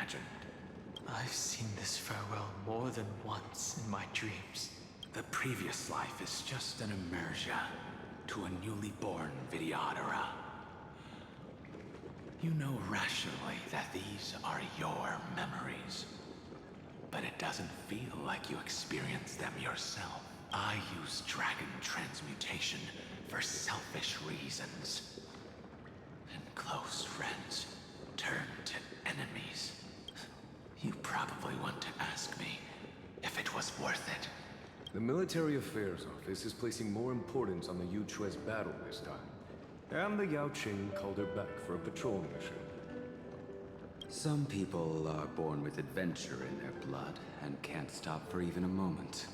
imagined. I've seen this farewell more than once in my dreams. The previous life is just an immersion to a newly born Videodara. You know rationally that these are your memories, but it doesn't feel like you experienced them yourself. I use dragon transmutation for selfish reasons. And close friends turn to enemies. You probably want to ask me if it was worth it. The Military Affairs Office is placing more importance on the Yuchue's battle this time. And the Yao Qing called her back for a patrol mission. Some people are born with adventure in their blood and can't stop for even a moment.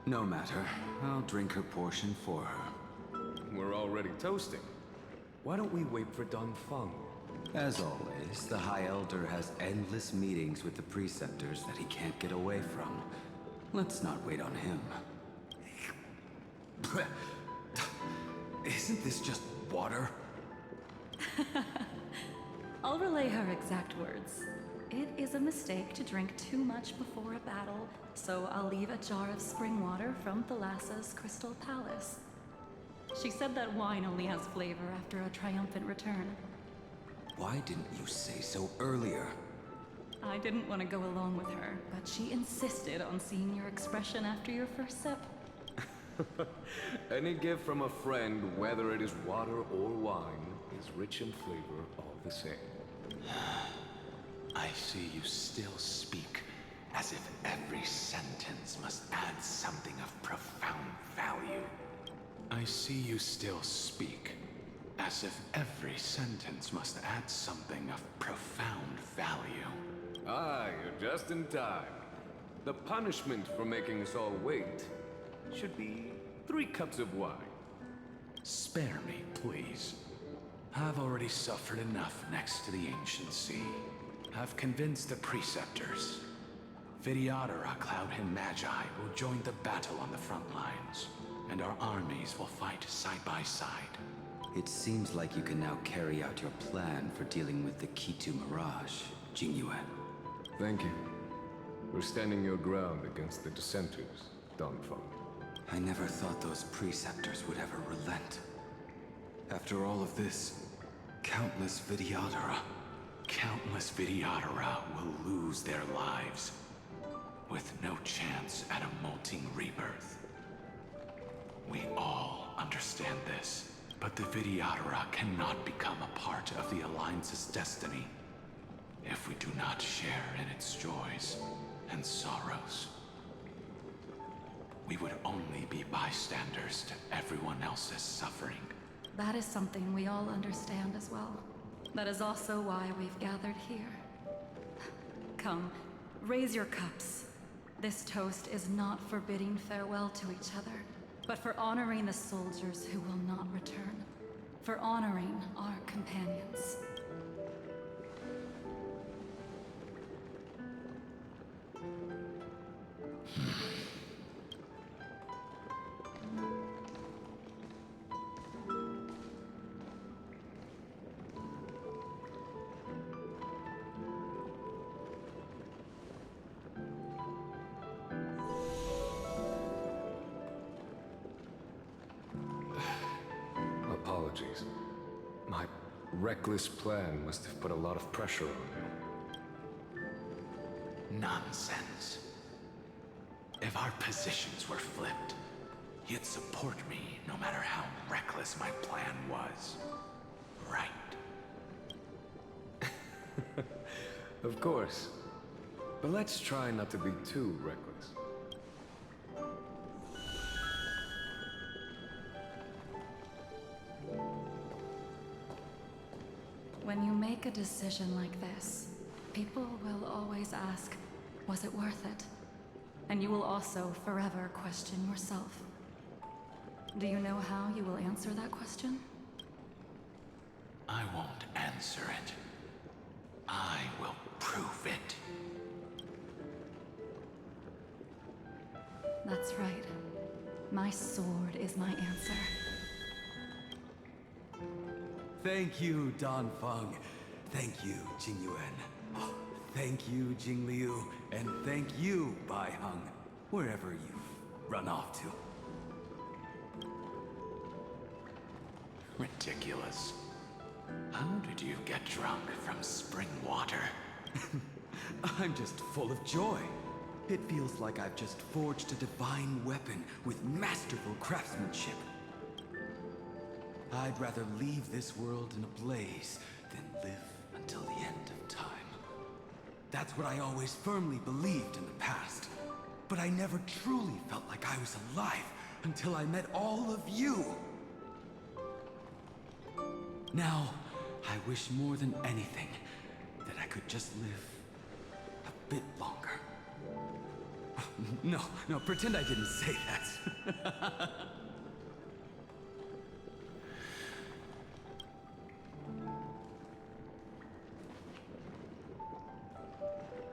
No matter, I'll drink her portion for her. We're already toasting. Why don't we wait for Dan Heng? As always, the High Elder has endless meetings with the preceptors that he can't get away from. Let's not wait on him. Isn't this just water? I'll relay her exact words. It is a mistake to drink too much before a battle, so I'll leave a jar of spring water from Thalassa's Crystal Palace. She said that wine only has flavor after a triumphant return. Why didn't you say so earlier? I didn't want to go along with her, but she insisted on seeing your expression after your first sip. Any gift from a friend, whether it is water or wine, is rich in flavor all the same. I see you still speak as if every sentence must add something of profound value. I see you still speak as if every sentence must add something of profound value. Ah, you're just in time. The punishment for making us all wait should be 3 cups of wine. Spare me, please. I've already suffered enough next to the ancient sea. I've convinced the preceptors. Videodara Cloudhen Magi will join the battle on the front lines, and our armies will fight side by side. It seems like you can now carry out your plan for dealing with the Kitu Mirage, Jingyuan. Thank you for standing your ground against the dissenters, Dan Heng. I never thought those preceptors would ever relent. After all of this, countless Videodara will lose their lives, with no chance at a molting rebirth. We all understand this, but the Videodara cannot become a part of the Alliance's destiny if we do not share in its joys and sorrows. We would only be bystanders to everyone else's suffering. That is something we all understand as well. That is also why we've gathered here. Come, raise your cups. This toast is not for bidding farewell to each other, but for honoring the soldiers who will not return. For honoring our companions. Apologies. My reckless plan must have put a lot of pressure on you. Nonsense. If our positions were flipped, you'd support me no matter how reckless my plan was. Right? Of course. But let's try not to be too reckless. When you make a decision like this, people will always ask, was it worth it? And you will also forever question yourself. Do you know how you will answer that question? I won't answer it. I will prove it. That's right. My sword is my answer. Thank you, Dan Heng. Thank you, Jingyuan. Oh, thank you, Jingliu, and thank you, Bai Heng, wherever you've run off to. Ridiculous. How did you get drunk from spring water? I'm just full of joy. It feels like I've just forged a divine weapon with masterful craftsmanship. I'd rather leave this world in a blaze than live until the end of time. That's what I always firmly believed in the past. But I never truly felt like I was alive until I met all of you. Now, I wish more than anything that I could just live a bit longer. No, pretend I didn't say that.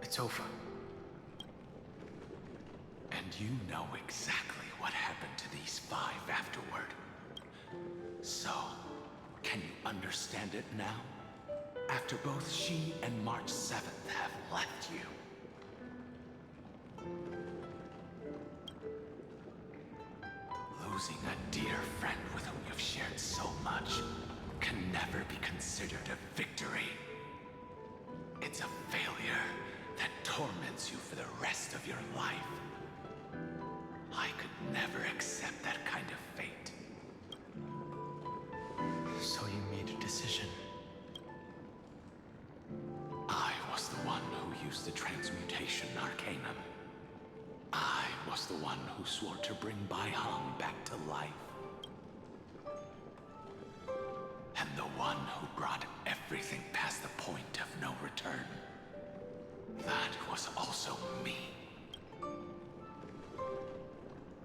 It's over. And you know exactly what happened to these 5 afterward. So, can you understand it now? After both she and March 7th have left you. Losing a dear friend with whom you've shared so much can never be considered a victory. It's a failure that torments you for the rest of your life. I could never accept that kind of fate. So you made a decision. I was the one who used the transmutation arcanum. I was the one who swore to bring Bai Heng back to life. And the one who brought everything past the point of no return. That was also me.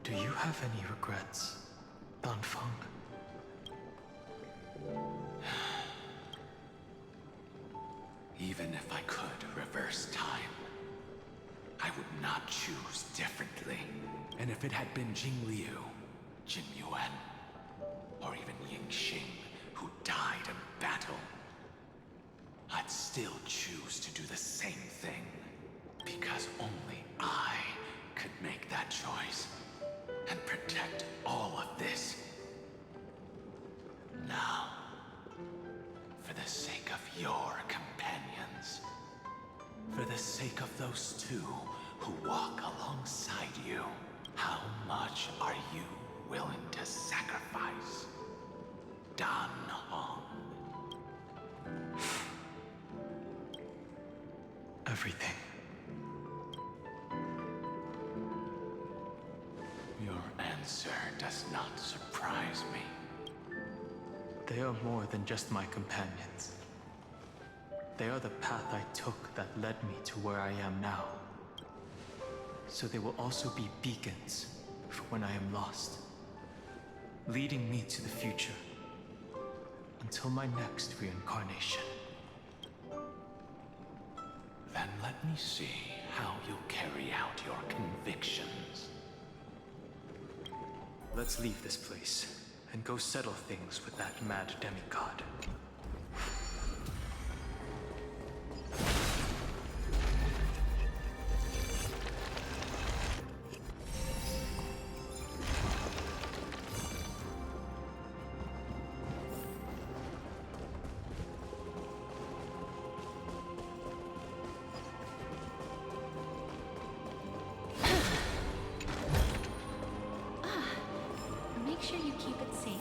Do you have any regrets, Dan Feng? Even if I could reverse time, I would not choose differently. And if it had been Jingliu, Jin Yuan, or even Ying Xing, who died in battle, I'd still choose to do the same thing. Because only I could make that choice and protect all of this. Now, for the sake of your companions, for the sake of those 2 who walk alongside you, how much are you willing to sacrifice? Dan Heng. Everything. Your answer does not surprise me. They are more than just my companions. They are the path I took that led me to where I am now. So they will also be beacons for when I am lost, leading me to the future until my next reincarnation. Then let me see how you'll carry out your convictions. Let's leave this place and go settle things with that mad demigod. Make sure you keep it safe.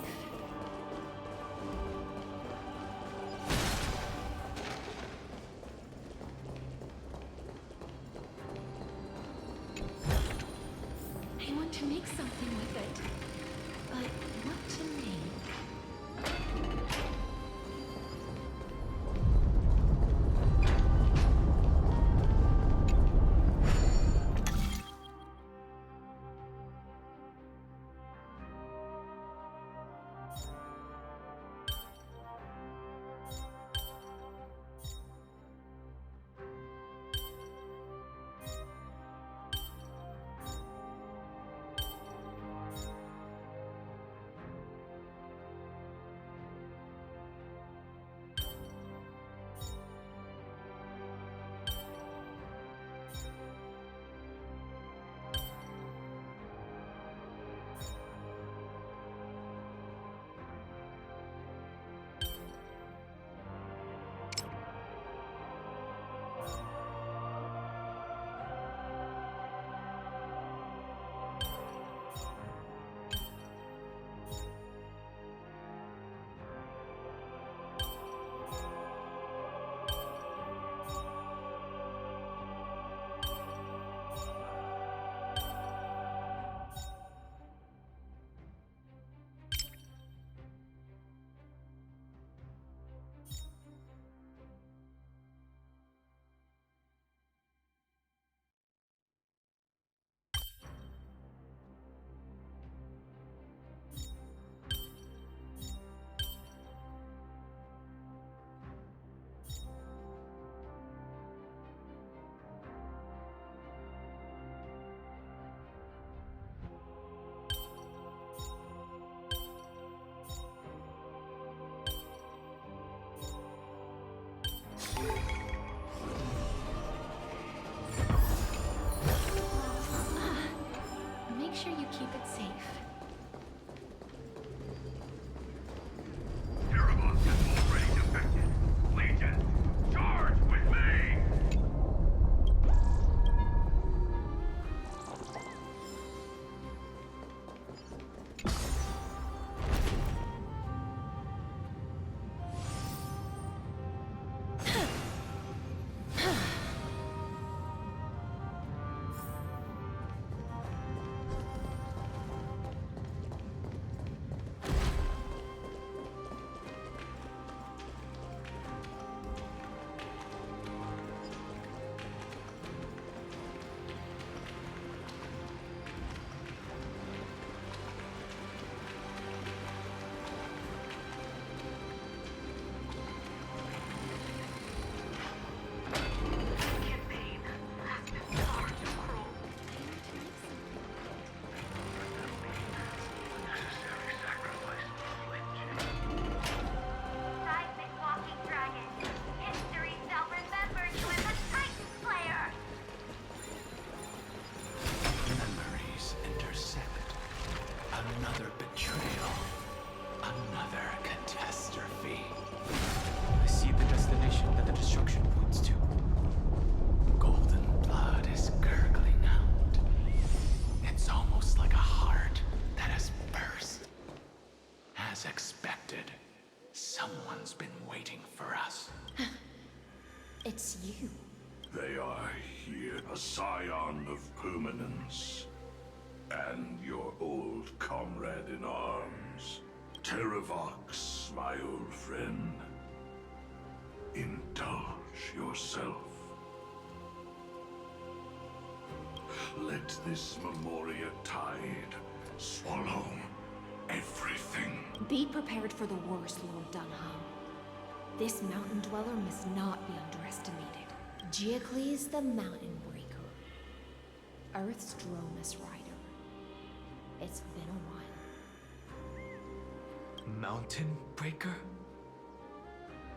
It's you. They are here, a scion of permanence, and your old comrade in arms. Terravox, my old friend. Indulge yourself. Let this Memoria tide swallow everything. Be prepared for the worst, Lord Dan Heng. This mountain dweller must not be underestimated. Giacles the Mountain Breaker. Earth's Dromus Rider. It's been a while. Mountain Breaker?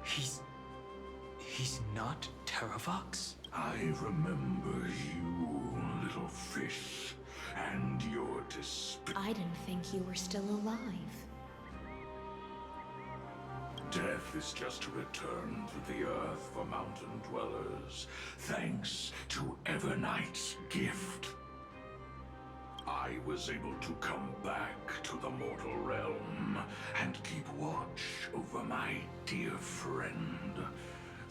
He's not Terravox? I remember you, little fish, and your despair. I didn't think you were still alive. Death is just a return to the earth for mountain dwellers, thanks to Evernight's gift. I was able to come back to the mortal realm and keep watch over my dear friend,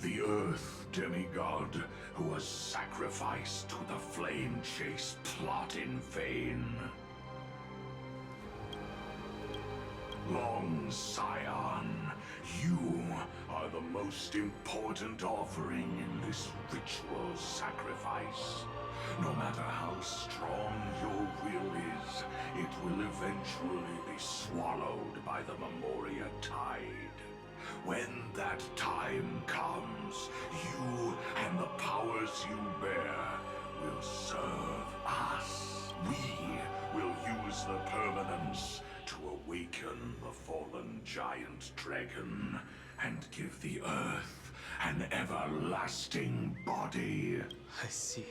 the Earth demigod who was sacrificed to the flame chase plot in vain. Long Scion, you are the most important offering in this ritual sacrifice. No matter how strong your will is, it will eventually be swallowed by the Memoria tide. When that time comes, you and the powers you bear will serve us. We will use the permanence to awaken the fallen giant dragon and give the earth an everlasting body. I see.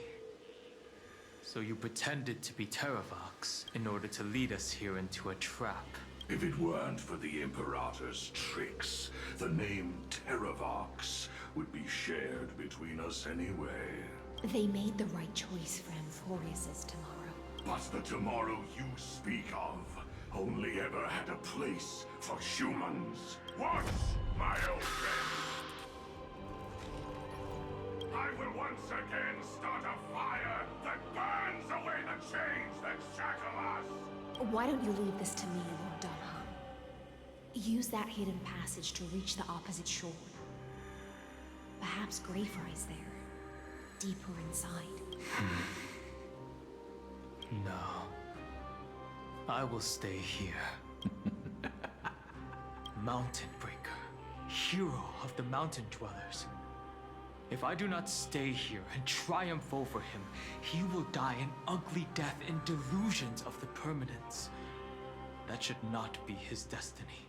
So you pretended to be Terravox in order to lead us here into a trap. If it weren't for the Imperator's tricks, the name Terravox would be shared between us anyway. They made the right choice for amphoreus' tomorrow. But the tomorrow you speak of only ever had a place for humans. What, my old friend? I will once again start a fire that burns away the chains that shackle us. Why don't you leave this to me, Lord Dan Heng? Use that hidden passage to reach the opposite shore. Perhaps Greyfry's there, deeper inside. No. I will stay here. Mountain Breaker, hero of the mountain dwellers. If I do not stay here and triumph over him, he will die an ugly death in delusions of the permanence. That should not be his destiny.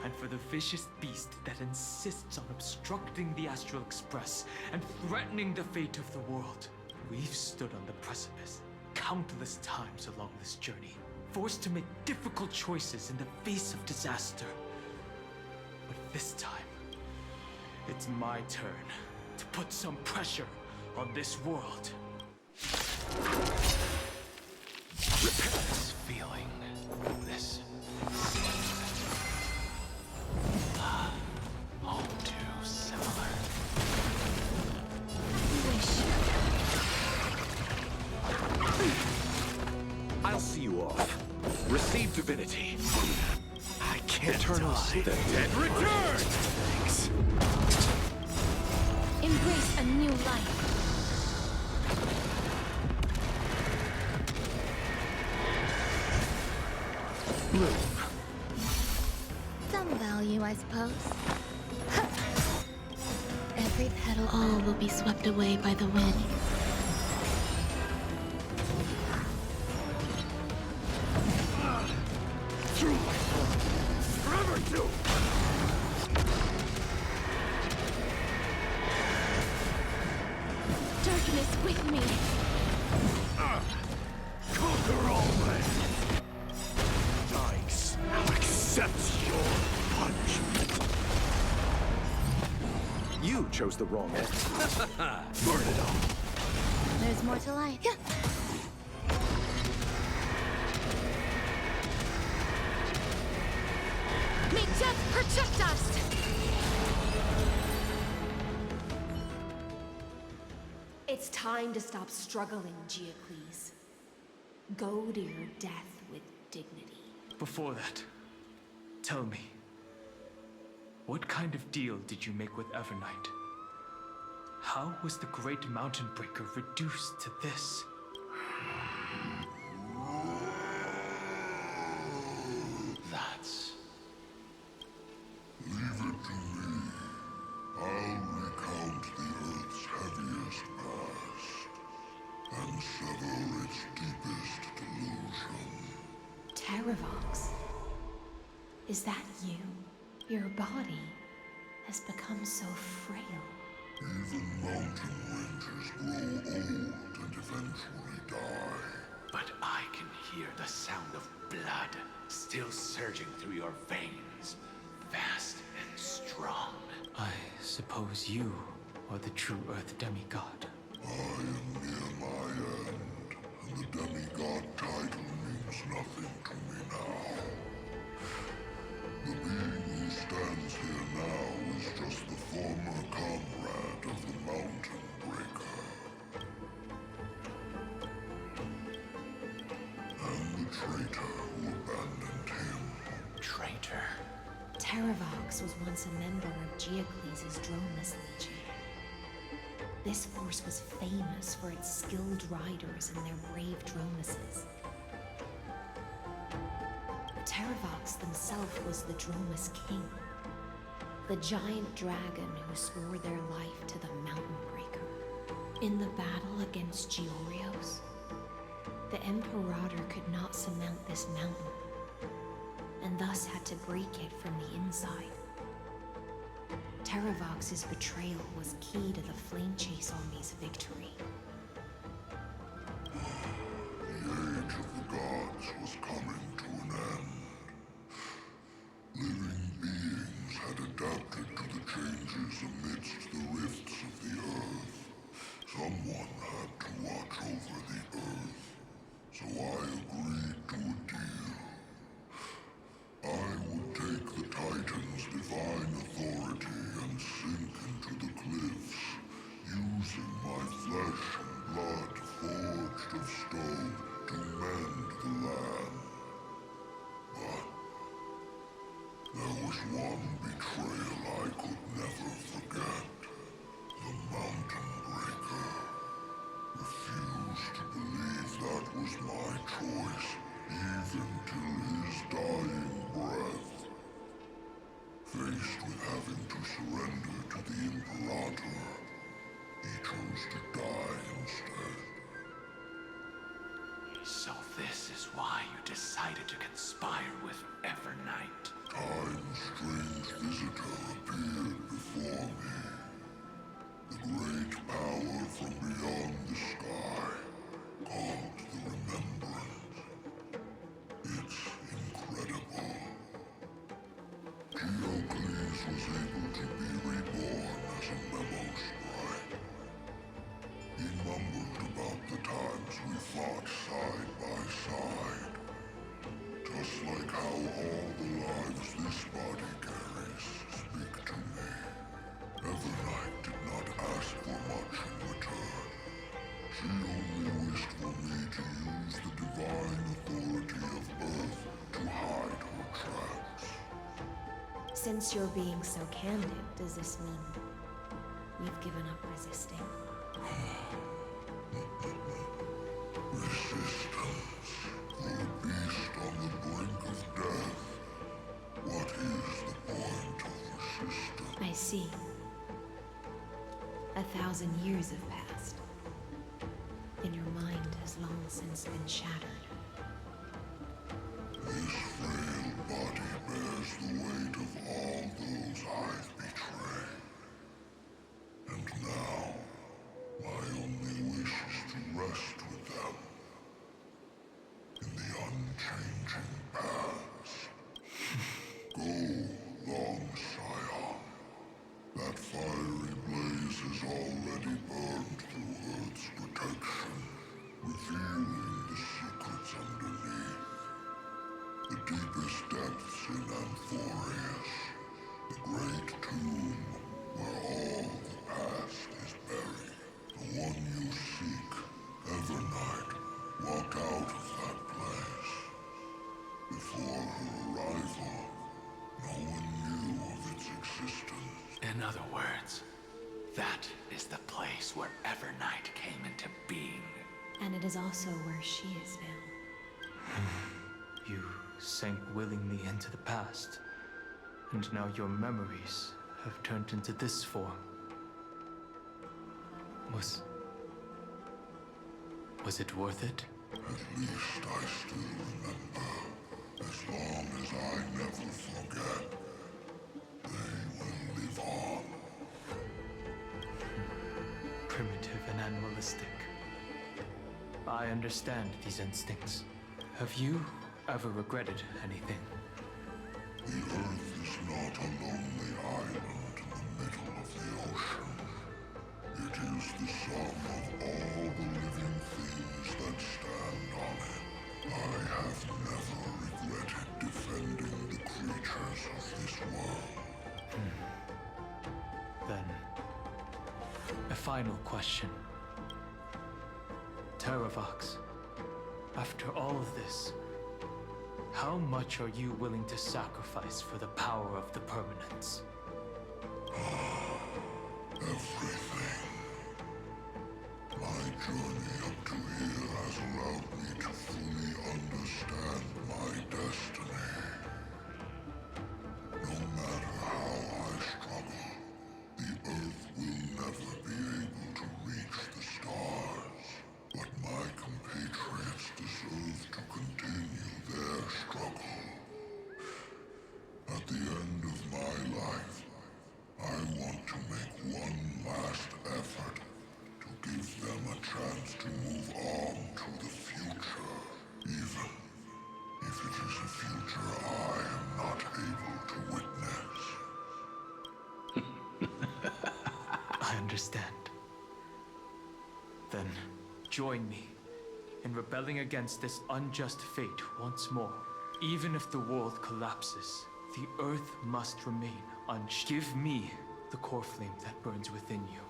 And for the vicious beast that insists on obstructing the Astral Express and threatening the fate of the world, we've stood on the precipice countless times along this journey, forced to make difficult choices in the face of disaster. But this time, it's my turn to put some pressure on this world. This feeling, this all too similar. I'll see you off. Receive divinity. I can't Eternals, die. the dead return! Thanks. Embrace a new life. Some value, I suppose. Every petal, all will be swept away by the wind. Forever do! Darkness with me. Conquer all men! Thanks. I'll accept your punishment. You chose the wrong end. Burn it up. There's more to life. May death protect us! It's time to stop struggling, Geocles. Go to your death with dignity. Before that, tell me, what kind of deal did you make with Evernight? How was the Great Mountain Breaker reduced to this? That's... Leave it to me. I'll recount the Earth's heaviest past and sever its deepest delusion. Terravox? Is that you? Your body has become so frail. Even mountain ranges grow old and eventually die. But I can hear the sound of blood still surging through your veins, fast and strong. I suppose you are the true Earth demigod. I am near my end, and the demigod title means nothing to me now. The being who stands here now is just the former comrade of the Mountain Breaker. And the traitor who abandoned him. Traitor? Terravox was once a member of Geocles' Dromus Legion. This force was famous for its skilled riders and their brave Dromuses. Terravox himself was the Dromus King, the giant dragon who swore their life to the Mountain Breaker. In the battle against Georios, the Imperator could not surmount this mountain, and thus had to break it from the inside. Terravox's betrayal was key to the Flame Chase Army's victory. The age of the gods was coming to an end. Living beings had adapted to the changes amidst the rifts of the Earth. Someone had to watch over the Earth, so I agreed to a deal. I would take the Titan's divine authority and sink into the cliffs, using my flesh and blood forged of stone to mend the land. But there was one betrayal I could never forget. The Mountain Breaker refused to believe that was my choice, even till his dying breath. Faced with having to surrender to the Imperator, he chose to die instead. So this is why you decided to conspire with Evernight. Time's strange visitor appeared before me. The great power from beyond the sky, called the Remembrance. It's incredible. Geocles was able to be reborn as a memo sprite. He mumbled about the times we fought side by side. Just like how all the lives this body carries speak to me. Evernight did not ask for much in return. She only wished for me to use the divine authority of Earth to hide her tracks. Since you're being so candid, does this mean you've given up resisting? Resistance. For a beast on the brink of death. What is the point of resistance? I see. 1,000 years have passed, and your mind has long since been shattered. This frail body bears the weight of all those I've betrayed. And now, my only wish is to rest with them. In the unchanging past. Go, long Scion. That fiery blaze has already burned through Earth's protection, revealing the secret That is the place where Evernight came into being. And it is also where she is now. You sank willingly into the past, and now your memories have turned into this form. Was it worth it? At least I still remember. As long as I never forget, they will live on. Primitive and animalistic. I understand these instincts. Have you ever regretted anything? The Earth is not a lonely island in the middle of the ocean. It is the sum of all the living things that stand on it. I have never regretted defending the creatures of this world. Then, a final question. Terravox, after all of this, how much are you willing to sacrifice for the power of the permanence? Everything. My journey up to here has allowed me to fully understand my destiny. No matter how I struggle, the Earth will never be able to reach the stars. But my compatriots deserve to continue their struggle. At the end of my life, I want to make one last effort to give them a chance to move on to the future, even if it is a future I am not able to witness. I understand. Then, join me in rebelling against this unjust fate once more. Even if the world collapses, the Earth must remain unshaken. Give me the core flame that burns within you,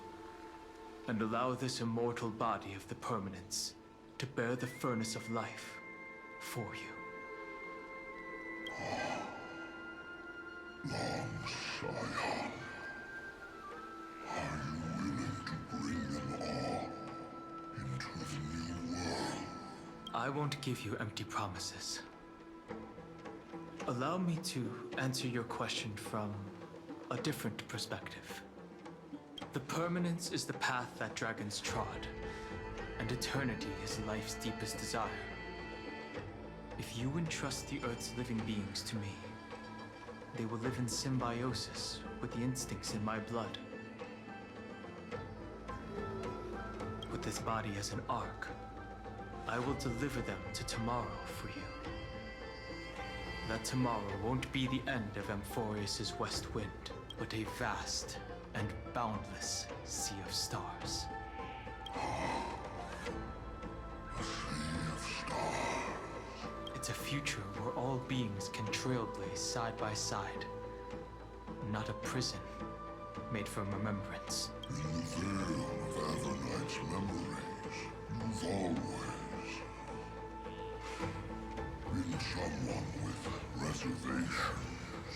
and allow this immortal body of the permanence to bear the furnace of life for you. Long Scion, are you willing to bring them all into the new world? I won't give you empty promises. Allow me to answer your question from a different perspective. The permanence is the path that dragons trod, and eternity is life's deepest desire. If you entrust the Earth's living beings to me, they will live in symbiosis with the instincts in my blood. With this body as an ark, I will deliver them to tomorrow for you. That tomorrow won't be the end of amphoreus' west wind, but a vast and boundless sea of stars. A sea of stars. It's a future where all beings can trailblaze side by side. Not a prison made from remembrance. In the veil of Evernight's memories, you've always been someone with reservations.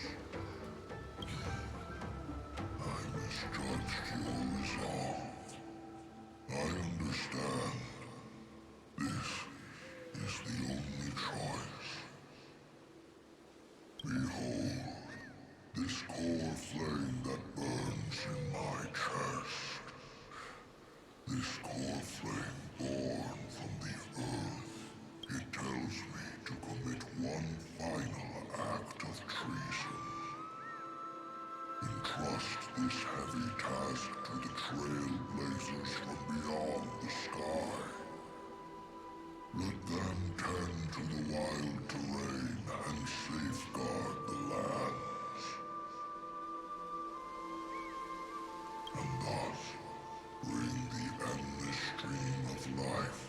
I misjudged your resolve. I understand. This is the only choice. Behold, this core flame that burns in my chest. This core flame born from the earth. It tells me to commit one final act of treason. Entrust this heavy task to the trailblazers from beyond the sky. Let them tend to the wild terrain and safeguard the lands. And thus bring the endless stream of life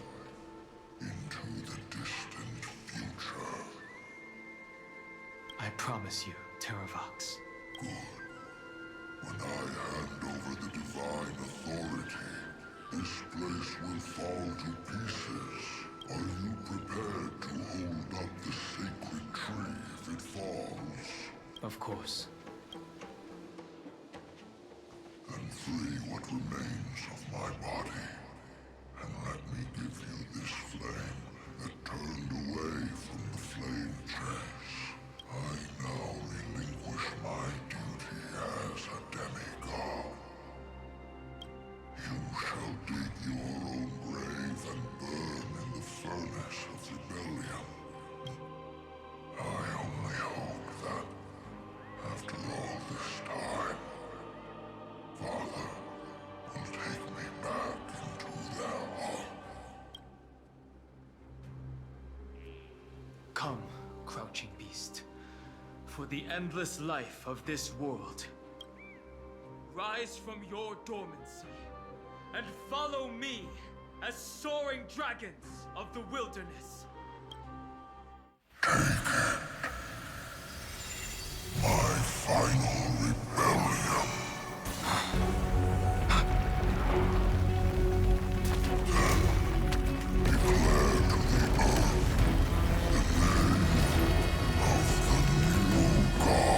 into the distant future. I promise you, Terravox. Good. When I hand over the divine authority, this place will fall to pieces. Are you prepared to hold up the sacred tree if it falls? Of course. And free what remains of my body, and let me give you this flame that turned away from the flame chase. I now relinquish my duty as a demigod. You shall dig your own grave and burn in the furnace of rebellion. I only hope that, after all this time, Father will take me back into their home. Come, crouching beast, for the endless life of this world. Rise from your dormancy and follow me as soaring dragons of the wilderness. My final rebellion. Then declare to the earth the name of the new god.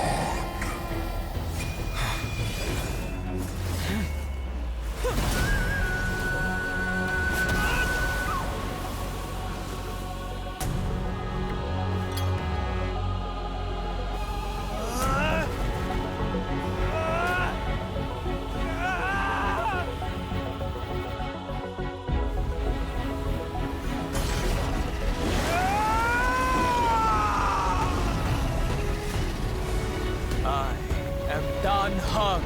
I am Dan Heng,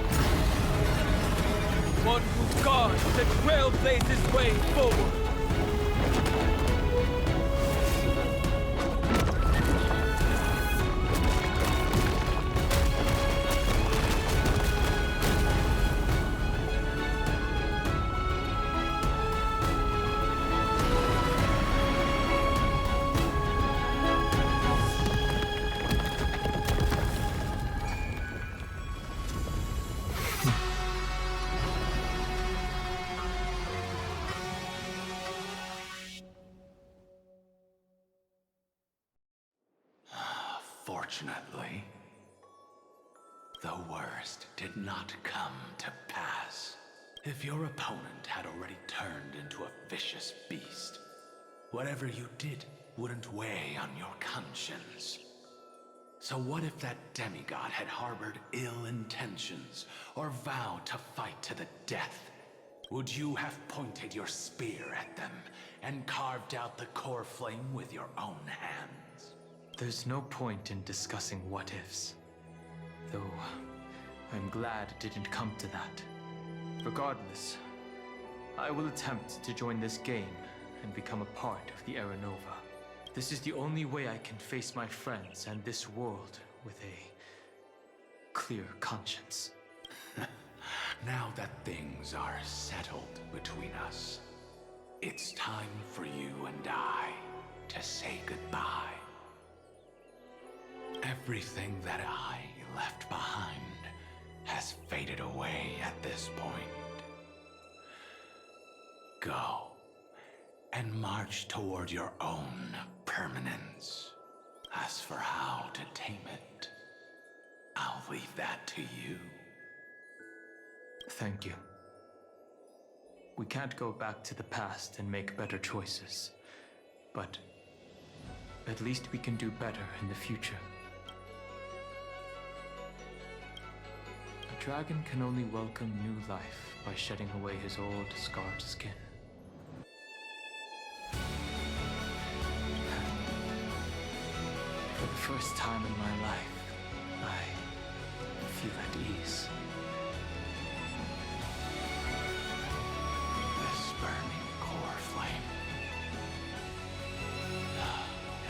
one who guards the trailblazer's way forward. Fortunately, the worst did not come to pass. If your opponent had already turned into a vicious beast, whatever you did wouldn't weigh on your conscience. So what if that demigod had harbored ill intentions or vowed to fight to the death? Would you have pointed your spear at them and carved out the core flame with your own hands? There's no point in discussing what-ifs. Though, I'm glad it didn't come to that. Regardless, I will attempt to join this game and become a part of the Era Nova. This is the only way I can face my friends and this world with a clear conscience. Now that things are settled between us, it's time for you and I to say goodbye. Everything that I left behind has faded away at this point. Go and march toward your own permanence. As for how to tame it, I'll leave that to you. Thank you. We can't go back to the past and make better choices, but at least we can do better in the future. A dragon can only welcome new life by shedding away his old, scarred skin. For the first time in my life, I feel at ease. This burning core flame.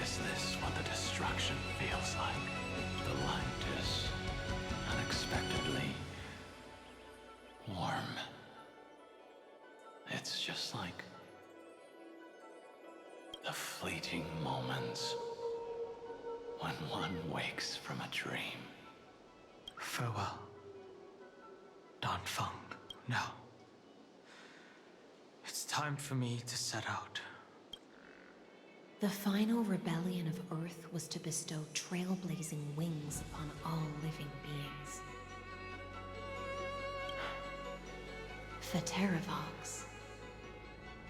Is this what the destruction feels like? The light is unexpectedly warm. It's just like the fleeting moments when one wakes from a dream. Farewell, Dan Heng. Now, it's time for me to set out. The final rebellion of Earth was to bestow trailblazing wings upon all living beings. For Terravox,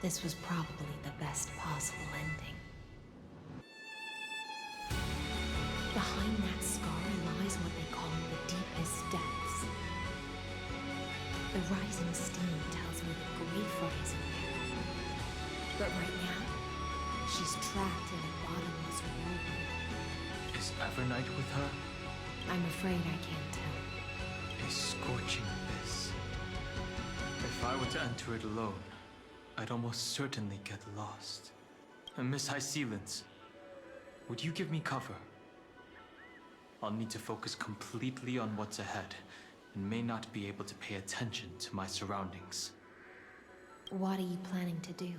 this was probably the best possible ending. Behind that scar lies what they call the deepest depths. The rising steam tells me that Greyfry is in there. But right now, she's trapped in a bottomless whirlpool. Is Evernight with her? I'm afraid I can't tell. A scorching abyss. If I were to enter it alone, I'd almost certainly get lost. And Miss High Sealants, would you give me cover? I'll need to focus completely on what's ahead, and may not be able to pay attention to my surroundings. What are you planning to do?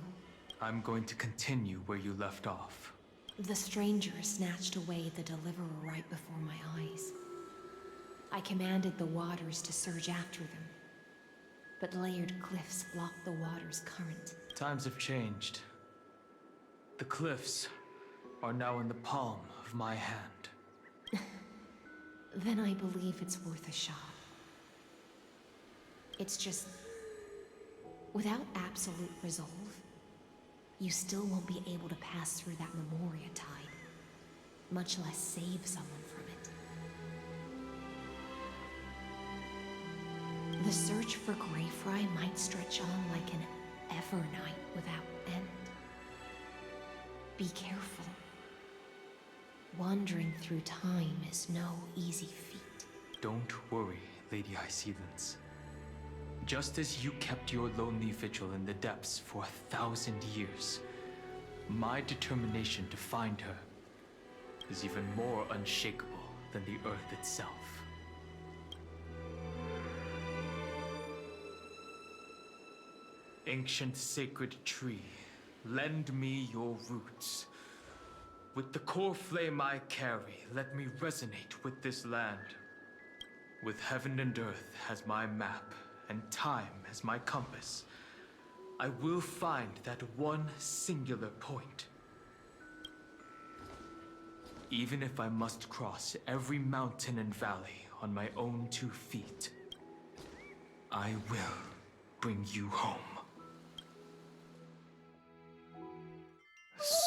I'm going to continue where you left off. The stranger snatched away the deliverer right before my eyes. I commanded the waters to surge after them, but layered cliffs blocked the water's current. Times have changed. The cliffs are now in the palm of my hand. Then I believe it's worth a shot. It's just, without absolute resolve, you still won't be able to pass through that Memoria tide, much less save someone from it. The search for Greyfry might stretch on like an Evernight without end. Be careful. Wandering through time is no easy feat. Don't worry, Lady High Sealants. Just as you kept your lonely vigil in the depths for 1,000 years, my determination to find her is even more unshakable than the earth itself. Ancient sacred tree, lend me your roots. With the core flame I carry, let me resonate with this land. With heaven and earth as my map, and time as my compass, I will find that one singular point. Even if I must cross every mountain and valley on my own 2 feet, I will bring you home.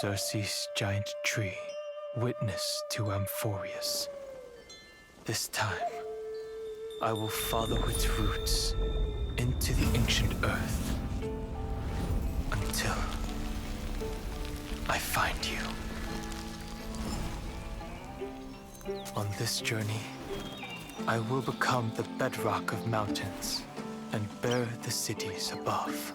Circe's giant tree, witness to amphoreus. This time, I will follow its roots into the ancient earth until I find you. On this journey, I will become the bedrock of mountains and bear the cities above.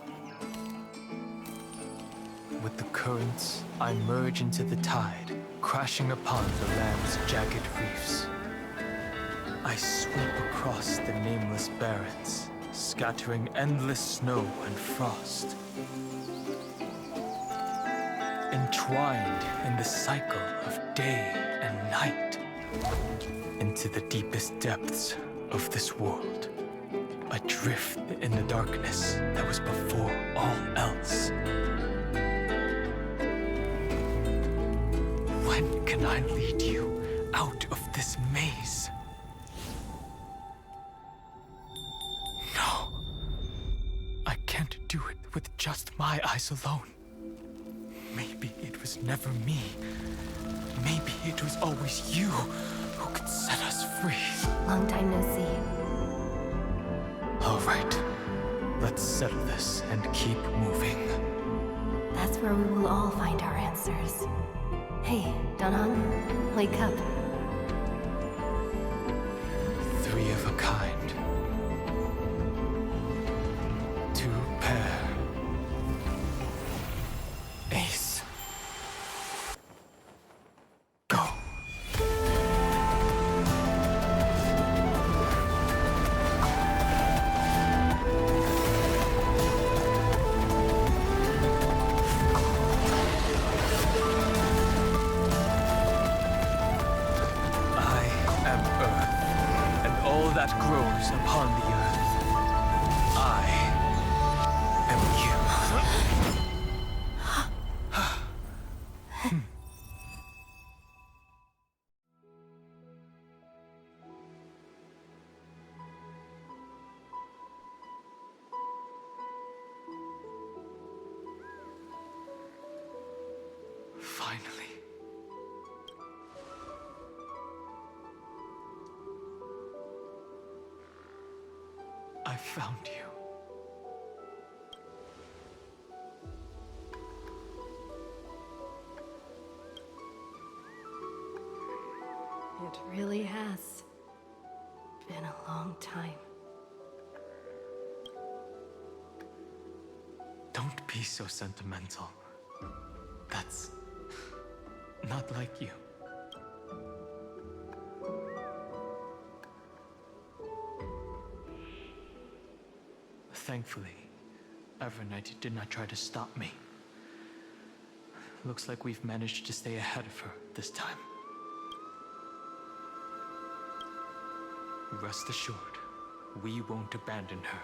With the currents, I merge into the tide, crashing upon the land's jagged reefs. I sweep across the nameless barrens, scattering endless snow and frost. Entwined in the cycle of day and night, into the deepest depths of this world, adrift in the darkness that was before all else. When can I lead you out of this maze? No. I can't do it with just my eyes alone. Maybe it was never me. Maybe it was always you who could set us free. Long time no see. All right. Let's settle this and keep moving. That's where we will all find our answers. Hey, Dan Heng, wake up. 3 of a kind. 2 pair. Ace. Go. That grows upon the earth. I am Finally. I found you. It really has been a long time. Don't be so sentimental. That's not like you. Thankfully, Evernight did not try to stop me. Looks like we've managed to stay ahead of her this time. Rest assured, we won't abandon her.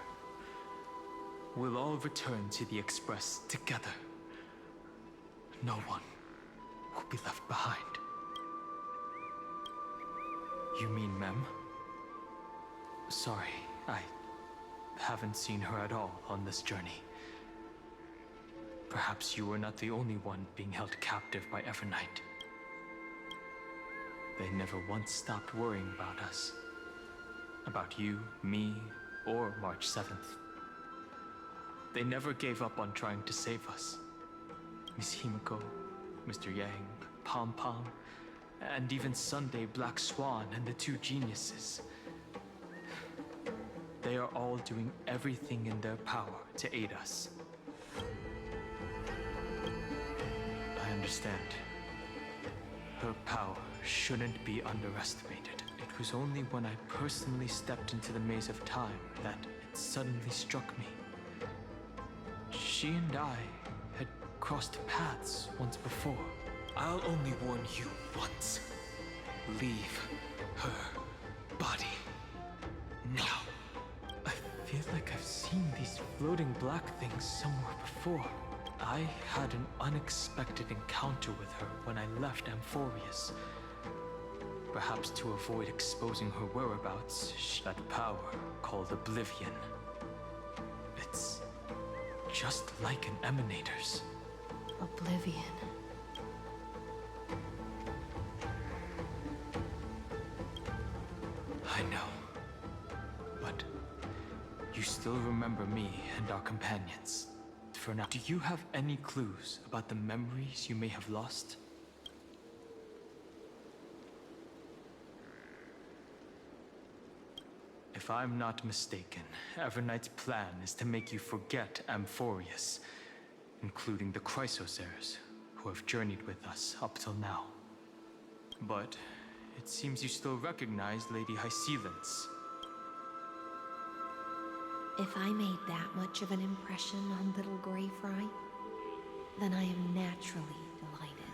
We'll all return to the Express together. No one will be left behind. You mean Mem? Sorry, I haven't seen her at all on this journey. Perhaps you were not the only one being held captive by Evernight. They never once stopped worrying about us. About you, me, or March 7th. They never gave up on trying to save us. Miss Himiko, Mr. Yang, Pom Pom, and even Sunday Black Swan and the two geniuses. They are all doing everything in their power to aid us. I understand. Her power shouldn't be underestimated. It was only when I personally stepped into the maze of time that it suddenly struck me. She and I had crossed paths once before. I'll only warn you once. Leave her body now. I feel like I've seen these floating black things somewhere before. I had an unexpected encounter with her when I left Amphoreus. Perhaps to avoid exposing her whereabouts, that power called Oblivion. It's just like an emanator's. Oblivion. I know. But you still remember me and our companions. For now, do you have any clues about the memories you may have lost? If I'm not mistaken, Evernight's plan is to make you forget Amphoreus, including the Chrysosaurs, who have journeyed with us up till now. But it seems you still recognize Lady Hycelens. If I made that much of an impression on little Grey Fry, then I am naturally delighted.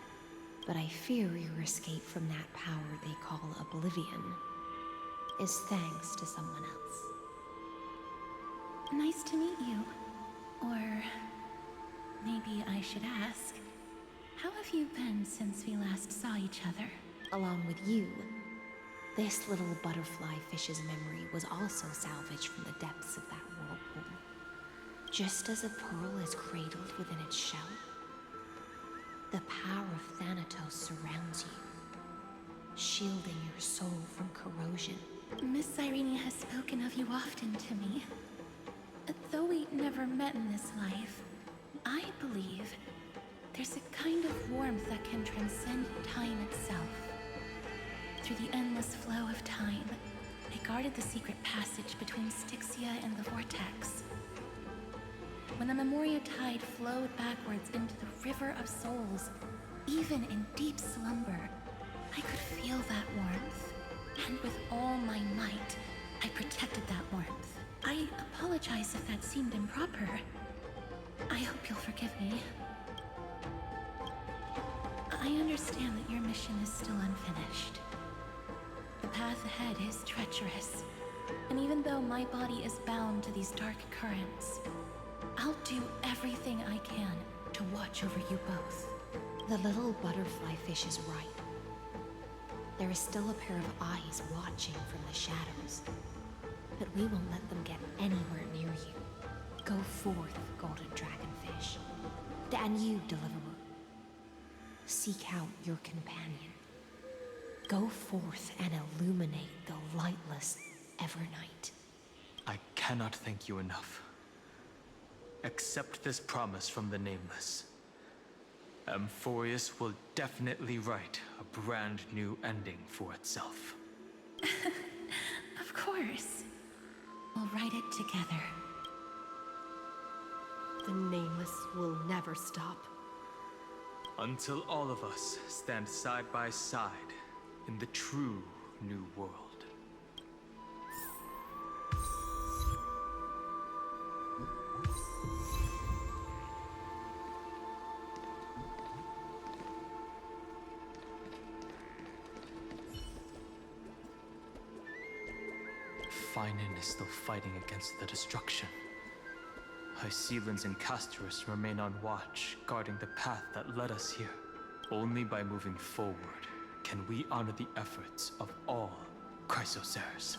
But I fear your escape from that power they call Oblivion is thanks to someone else. Nice to meet you. Or maybe I should ask, how have you been since we last saw each other? Along with you, this little butterfly fish's memory was also salvaged from the depths of that whirlpool. Just as a pearl is cradled within its shell, the power of Thanatos surrounds you, shielding your soul from corrosion. Miss Irene has spoken of you often to me. Though we never met in this life, I believe there's a kind of warmth that can transcend time itself. Through the endless flow of time, I guarded the secret passage between Styxia and the Vortex. When the Memoria Tide flowed backwards into the River of Souls, even in deep slumber, I could feel that warmth. And with all my might, I protected that warmth. I apologize if that seemed improper. I hope you'll forgive me. I understand that your mission is still unfinished. The path ahead is treacherous, and even though my body is bound to these dark currents, I'll do everything I can to watch over you both. The little butterfly fish is right. There is still a pair of eyes watching from the shadows, but we won't let them get anywhere near you. Go forth, golden dragonfish, and you, deliverer. seek out your companion. Go forth and illuminate the lightless Evernight. I cannot thank you enough. Accept this promise from the Nameless. Amphoreus will definitely write a brand new ending for itself. Of course. We'll write it together. The Nameless will never stop. Until all of us stand side by side in the true new world. Phainon is still fighting against the destruction. Hycelans and castorice remain on watch, guarding the path that led us here. Only by moving forward can we honor the efforts of all Chrysoceres.